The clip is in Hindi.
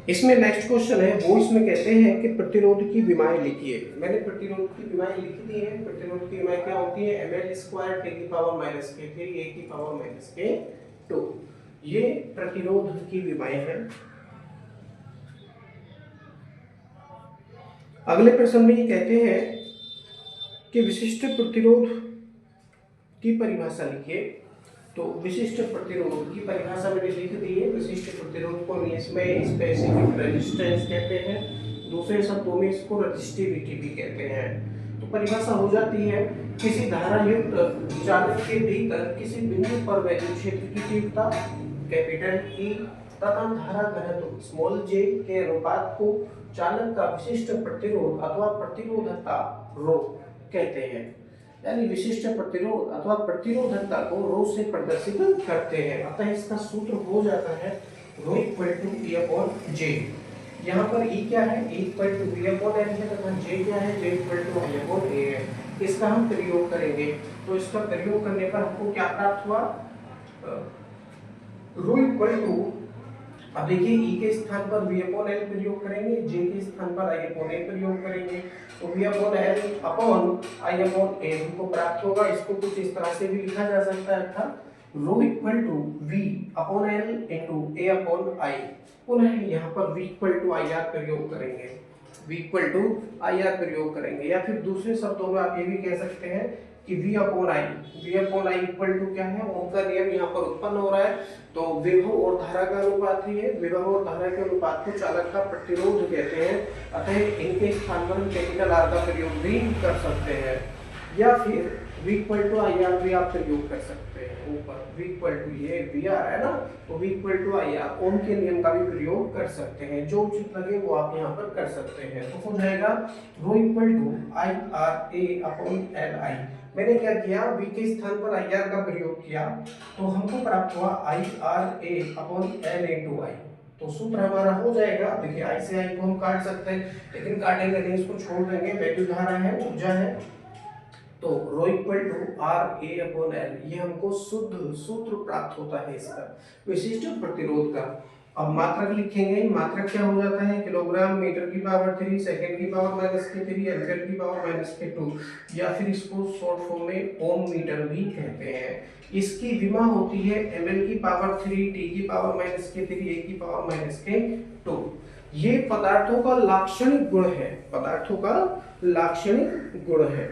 इसमें नेक्स्ट क्वेश्चन है, वो इसमें कहते हैं कि प्रतिरोध की विमाएं लिखिए। मैंने प्रतिरोध की विमाएं लिख दी है। प्रतिरोध की विमाएं क्या होती है? ml स्क्वायर टे की पावर माइनस के, फिर ए की पावर माइनस के 2। ये प्रतिरोध की विमाएं हैं। अगले प्रश्न में ये कहते हैं कि विशिष्ट प्रतिरोध की परिभाषा लिखिए। तो विशिष्ट प्रतिरोध की परिभाषा मैंने लिख दी है। विशिष्ट प्रतिरोध को इंग्लिश में स्पेसिफिक रेजिस्टेंस कहते हैं, दूसरे शब्दों में इसको रेजिस्टिविटी भी कहते हैं। तो परिभाषा हो जाती है, किसी धारा युक्त चालक के भीतर किसी बिंदु पर वैद्युत क्षेत्र की तीव्रता कैपिटल ई तथा धारा घनत्व स्मॉल जे के अनुपात को चालक का विशिष्ट प्रतिरोध अथवा प्रतिरोधकता रो कहते हैं। यानी विशिष्ट प्रतिरोध अथवा प्रतिरोधकता को रो से प्रदर्शित करते हैं। अतः इसका सूत्र हो जाता है rho equal to E upon J. यहाँ पर ई क्या है? E equal to V upon N है तथा जे क्या है? J equal to I upon A है। इसका हम प्रयोग करेंगे। तो इसका प्रयोग करने पर हमको क्या प्राप्त हुआ? रो इक्वल टू, अब देखिए ई के स्थान पर v अपॉन एल प्रयोग करेंगे, j के स्थान पर i अपॉन ए प्रयोग करेंगे। तो v upon L upon i upon A को प्राप्त होगा। इसको कुछ इस तरह से भी लिखा जा सकता है, अर्थात rho equal to v upon L into a upon i। पुनः यहाँ पर v equal to I R प्रयोग करेंगे, v equal to I R प्रयोग करेंगे। या फिर दूसरे शब्दों में आप ये भी कह सकते हैं कि v upon I equal to क्या है? ओम का नियम यहाँ पर उत्पन्न हो रहा है। तो विभव और धारा का अनुपात ही है। विभव और धारा के अनुपात को चालक का प्रतिरोध कहते हैं। अतः इनके स्थान पर हम कैपिटल आर का प्रयोग भी कर सकते हैं, या फिर v equal to I R भी आप प्रयोग कर सकते हैं। ऊपर v इक्वल टू ये वी आर है ना, तो v equal to I R Ohm के नियम का भी प्रयोग कर सकते हैं। जो उचित लगे वो आप यहाँ पर कर सकते हैं। तो हो जाएगा rho equal to I R A upon L I. मैंने क्या किया? v के स्थान पर आई आर का प्रयोग किया, तो हमको प्राप्त हुआ आई R A upon L into I. तो सूत्र हमारा हो जाएगा। देखिए आई से आई को हम काट सकते हैं, लेकिन काटेंगे नहीं, इसको छोड़ देंगे। वैद्युत धारा है, ऊर्जा है, तो rho equal to R A upon L, ये हमको शुद्ध सूत्र प्राप्त होता है इसका विशिष्ट प्रतिरोध का। अब मात्रक लिखेंगे। मात्रक क्या हो जाता है? किलोग्राम मीटर की पावर 3 सेकंड की पावर माइनस के 3 एम्पीयर की पावर माइनस के 2, या फिर इसको शॉर्ट फॉर्म में ओम मीटर भी कहते हैं। इसकी विमा होती है ml की पावर 3 t की पावर माइनस के 3 a की पावर माइनस के 2। ये पदार्थों का लाक्षणिक गुण है, पदार्थों का लाक्षणिक गुण है।